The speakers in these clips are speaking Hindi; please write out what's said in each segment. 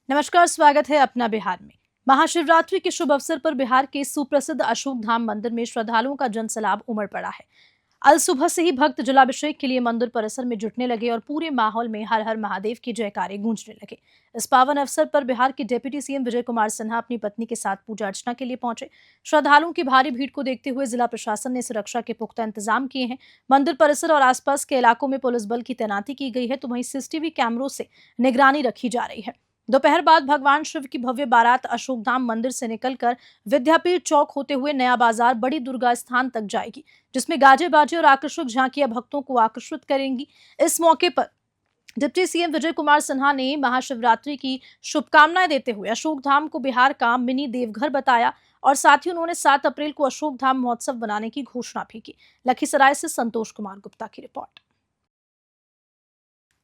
नमस्कार, स्वागत है अपना बिहार में। महाशिवरात्रि के शुभ अवसर पर बिहार के सुप्रसिद्ध अशोक धाम मंदिर में श्रद्धालुओं का जनसैलाब उमड़ पड़ा है। अल सुबह से ही भक्त जलाभिषेक के लिए मंदिर परिसर में जुटने लगे और पूरे माहौल में हर हर महादेव की जयकारे गूंजने लगे। इस पावन अवसर पर बिहार के डिप्टी सीएम विजय कुमार सिन्हा अपनी पत्नी के साथ पूजा अर्चना के लिए पहुंचे। श्रद्धालुओं की भारी भीड़ को देखते हुए जिला प्रशासन ने सुरक्षा के पुख्ता इंतजाम किए हैं। मंदिर परिसर और आसपास के इलाकों में पुलिस बल की तैनाती की गई है, तो वहीं सीसीटीवी कैमरों से निगरानी रखी जा रही है। दोपहर बाद भगवान शिव की भव्य बारात अशोकधाम मंदिर से निकलकर विद्यापीठ चौक होते हुए नया बाजार बड़ी दुर्गा स्थान तक जाएगी, जिसमें गाजे बाजे और आकर्षक झांकियां भक्तों को आकर्षित करेंगी। इस मौके पर डिप्टी सीएम विजय कुमार सिन्हा ने महाशिवरात्रि की शुभकामनाएं देते हुए अशोकधाम को बिहार का मिनी देवघर बताया और साथ ही उन्होंने 7 अप्रैल को अशोकधाम महोत्सव बनाने की घोषणा भी की। लखीसराय से संतोष कुमार गुप्ता की रिपोर्ट।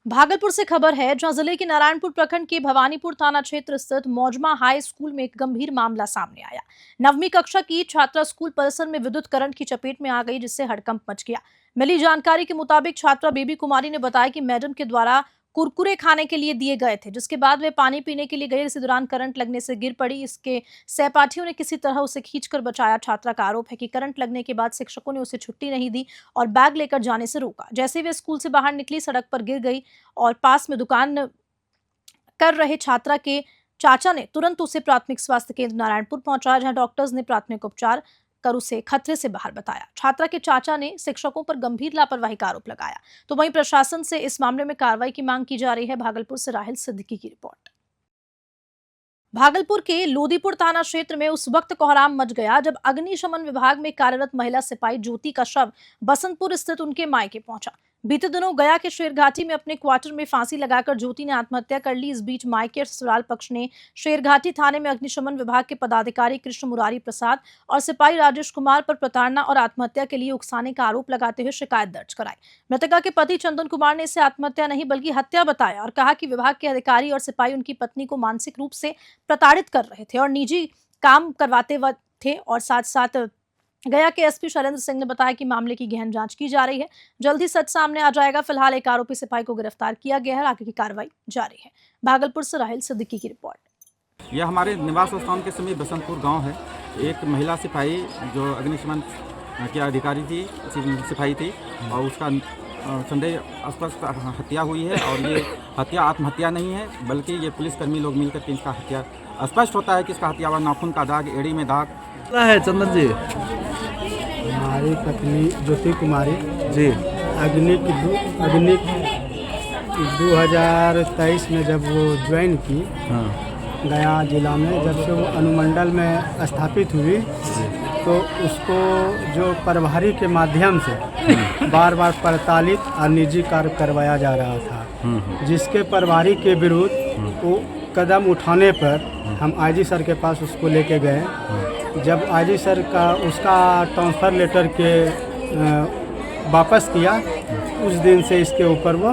भागलपुर से खबर है, जहां जिले के नारायणपुर प्रखंड के भवानीपुर थाना क्षेत्र स्थित मौजमा हाई स्कूल में एक गंभीर मामला सामने आया। 9वीं कक्षा की छात्रा स्कूल परिसर में विद्युत करंट की चपेट में आ गई, जिससे हड़कंप मच गया। मिली जानकारी के मुताबिक छात्रा बेबी कुमारी ने बताया कि मैडम के द्वारा कुरकुरे खाने के लिए दिए गए थे, जिसके बाद वे पानी पीने के लिए गई। इसी दौरान करंट लगने से गिर पड़ी। इसके सहपाठियों ने किसी तरह उसे खींचकर बचाया। छात्रा का आरोप है कि करंट लगने के बाद शिक्षकों ने उसे छुट्टी नहीं दी और बैग लेकर जाने से रोका। जैसे ही वे स्कूल से बाहर निकली, सड़क पर गिर गई और पास में दुकान कर रहे छात्रा के चाचा ने तुरंत उसे प्राथमिक स्वास्थ्य केंद्र नारायणपुर पहुंचाया, जहां डॉक्टर्स ने प्राथमिक उपचार कर उसे खतरे से बाहर बताया। छात्रा के चाचा ने शिक्षकों पर गंभीर लापरवाही का आरोप लगाया। तो वहीं प्रशासन से इस मामले में कार्रवाई की मांग की जा रही है। भागलपुर से राहिल सिद्दीकी की रिपोर्ट। भागलपुर के लोदीपुर थाना क्षेत्र में उस वक्त कोहराम मच गया जब अग्निशमन विभाग में कार्यरत महिला सिपाही ज्योति का शव बसंतपुर स्थित उनके मायके पहुंचा। बीते दिनों गया के शेरघाटी में अपने क्वार्टर में फांसी लगाकर ज्योति ने आत्महत्या कर ली। इस बीच मायके और ससुराल पक्ष ने शेरघाटी थाने में अग्निशमन विभाग के पदाधिकारी कृष्ण मुरारी प्रसाद और सिपाही राजेश कुमार पर प्रताड़ना और आत्महत्या के लिए उकसाने का आरोप लगाते हुए शिकायत दर्ज कराई। मृतका के पति चंदन कुमार ने इसे आत्महत्या नहीं बल्कि हत्या बताया और कहा कि विभाग के अधिकारी और सिपाही उनकी पत्नी को मानसिक रूप से प्रताड़ित कर रहे थे और निजी काम करवाते थे। और साथ साथ गया के एसपी शैलेंद्र सिंह ने बताया कि मामले की गहन जांच की जा रही है। जल्द ही सच सामने आ जाएगा। फिलहाल एक आरोपी सिपाही को गिरफ्तार किया गया है। आगे की कार्रवाई जारी है। भागलपुर से राहिल सिद्दीकी की रिपोर्ट। यह हमारे निवास स्थान के समीप बसंतपुर गांव है। एक महिला सिपाही जो अग्निशमन की अधिकारी थी, सिपाही थी, और उसका संदेहास्पद हत्या हुई है। और ये हत्या आत्महत्या नहीं है, बल्कि ये पुलिसकर्मी लोग मिलकर के इसका हत्या, स्पष्ट होता है कि इसका हत्या हुआ। नाखून का दाग, एड़ी में दाग है। चंदन जी, हमारी पत्नी ज्योति कुमारी जी अग्नि 2023 में जब वो ज्वाइन की गया जिला में, जब से वो अनुमंडल में स्थापित हुई, तो उसको जो प्रभारी के माध्यम से बार बार प्रताड़ित और निजी कार्य करवाया जा रहा था, जिसके प्रभारी के विरुद्ध वो कदम उठाने पर हम आईजी सर के पास उसको लेके गए। जब आईजी सर का उसका ट्रांसफ़र लेटर के वापस किया, उस दिन से इसके ऊपर वो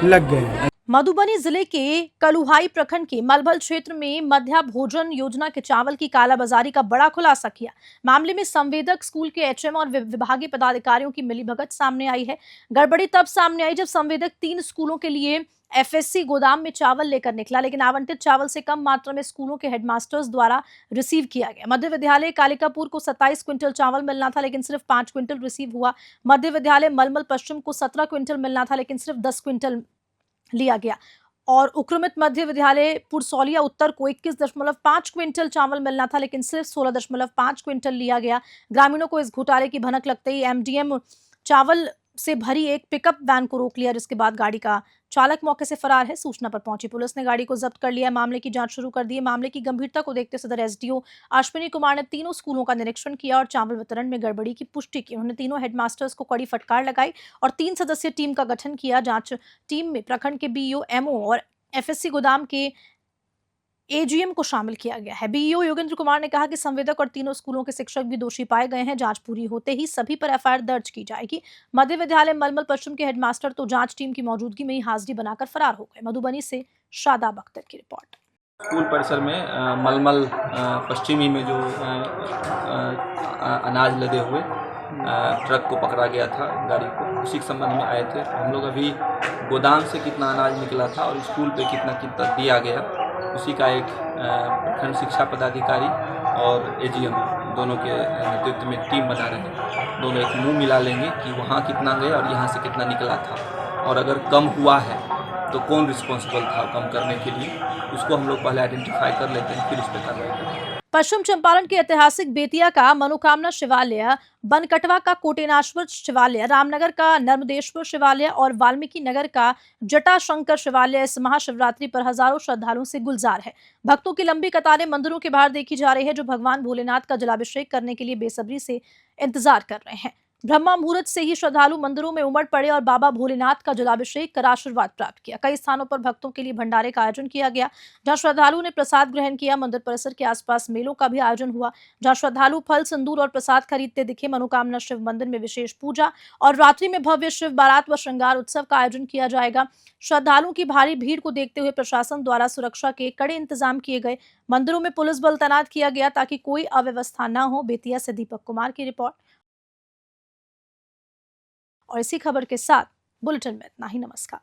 लग गए। मधुबनी जिले के कलुहाई प्रखंड के मलभल क्षेत्र में मध्या भोजन योजना के चावल की कालाबाजारी का बड़ा खुलासा किया। मामले में संवेदक, स्कूल के एचएम और विभागीय पदाधिकारियों की मिलीभगत सामने आई है। गड़बड़ी तब सामने आई जब संवेदक 3 स्कूलों के लिए एफएससी गोदाम में चावल लेकर निकला, लेकिन आवंटित चावल से कम मात्रा में स्कूलों के हेडमास्टर्स द्वारा रिसीव किया गया। मध्य विद्यालय कालिकापुर को 27 क्विंटल चावल मिलना था, लेकिन सिर्फ 5 क्विंटल रिसीव हुआ। मध्य विद्यालय मलमल पश्चिम को 17 क्विंटल मिलना था, लेकिन सिर्फ 10 क्विंटल लिया गया। और उक्रमित मध्य विद्यालय पुरसौलिया उत्तर को 21.5 क्विंटल चावल मिलना था, लेकिन सिर्फ 16.5 क्विंटल लिया गया। ग्रामीणों को इस घोटाले की भनक लगते ही एमडीएम चावल से भरी एक पिकअप वैन को रोक लिया, जिसके बाद गाड़ी का चालक मौके से फरार है। सूचना पर पहुंची पुलिस ने गाड़ी को जब्त कर लिया। मामले की जांच शुरू कर दी है। मामले की गंभीरता को देखते सदर एसडीओ अश्विनी कुमार ने तीनों स्कूलों का निरीक्षण किया और चावल वितरण में गड़बड़ी की पुष्टि की। उन्होंने तीनों हेडमास्टर्स को कड़ी फटकार लगाई और 3 सदस्यीय टीम का गठन किया। जांच टीम में प्रखंड के बीईओ, एमओ और एफएससी गोदाम के एजीएम को शामिल किया गया है। बीईओ योगेंद्र कुमार ने कहा कि संवेदक और तीनों स्कूलों के शिक्षक भी दोषी पाए गए हैं। जांच पूरी होते ही सभी पर एफआईआर दर्ज की जाएगी। मध्य विद्यालय मलमल पश्चिम के हेडमास्टर तो जांच टीम की मौजूदगी में ही हाजिरी बनाकर फरार हो गए। मधुबनी से शादाब अख्तर की रिपोर्ट। स्कूल परिसर में मलमल पश्चिमी में जो अनाज लदे हुए ट्रक को पकड़ा गया था, गाड़ी को, उसी के संबंध में आए थे। हम लोग अभी गोदाम से कितना अनाज निकला था और स्कूल पे कितना कितना दिया गया उसी का एक प्रखंड शिक्षा पदाधिकारी और एजीएम दोनों के नेतृत्व में टीम बना रहे हैं। दोनों एक मुंह मिला लेंगे कि वहाँ कितना गए और यहाँ से कितना निकला था, और अगर कम हुआ है तो कौन रिस्पॉन्सिबल था कम करने के लिए, उसको हम लोग पहले आइडेंटिफाई कर लेते हैं, फिर उस पर कार्रवाई करते हैं। पश्चिम चंपारण के ऐतिहासिक बेतिया का मनोकामना शिवालय, बनकटवा का कोटेनाश्वर शिवालय, रामनगर का नर्मदेश्वर शिवालय और वाल्मीकि नगर का जटाशंकर शिवालय इस महाशिवरात्रि पर हजारों श्रद्धालुओं से गुलजार है। भक्तों की लंबी कतारें मंदिरों के बाहर देखी जा रही है, जो भगवान भोलेनाथ का जलाभिषेक करने के लिए बेसब्री से इंतजार कर रहे हैं। ब्रह्मा मुहूर्त से ही श्रद्धालु मंदिरों में उमड़ पड़े और बाबा भोलेनाथ का जलाभिषेक कर आशीर्वाद प्राप्त किया। कई स्थानों पर भक्तों के लिए भंडारे का आयोजन किया गया, जहां श्रद्धालुओं ने प्रसाद ग्रहण किया। मंदिर परिसर के आसपास मेलों का भी आयोजन हुआ, जहां श्रद्धालु फल, सिंदूर और प्रसाद खरीदते दिखे। मनोकामना शिव मंदिर में विशेष पूजा और रात्रि में भव्य शिव बारात व श्रृंगार उत्सव का आयोजन किया जाएगा। श्रद्धालुओं की भारी भीड़ को देखते हुए प्रशासन द्वारा सुरक्षा के कड़े इंतजाम किए गए। मंदिरों में पुलिस बल तैनात किया गया ताकि कोई अव्यवस्था न हो। बेतिया से दीपक कुमार की रिपोर्ट। और इसी खबर के साथ बुलेटिन में इतना ही। नमस्कार।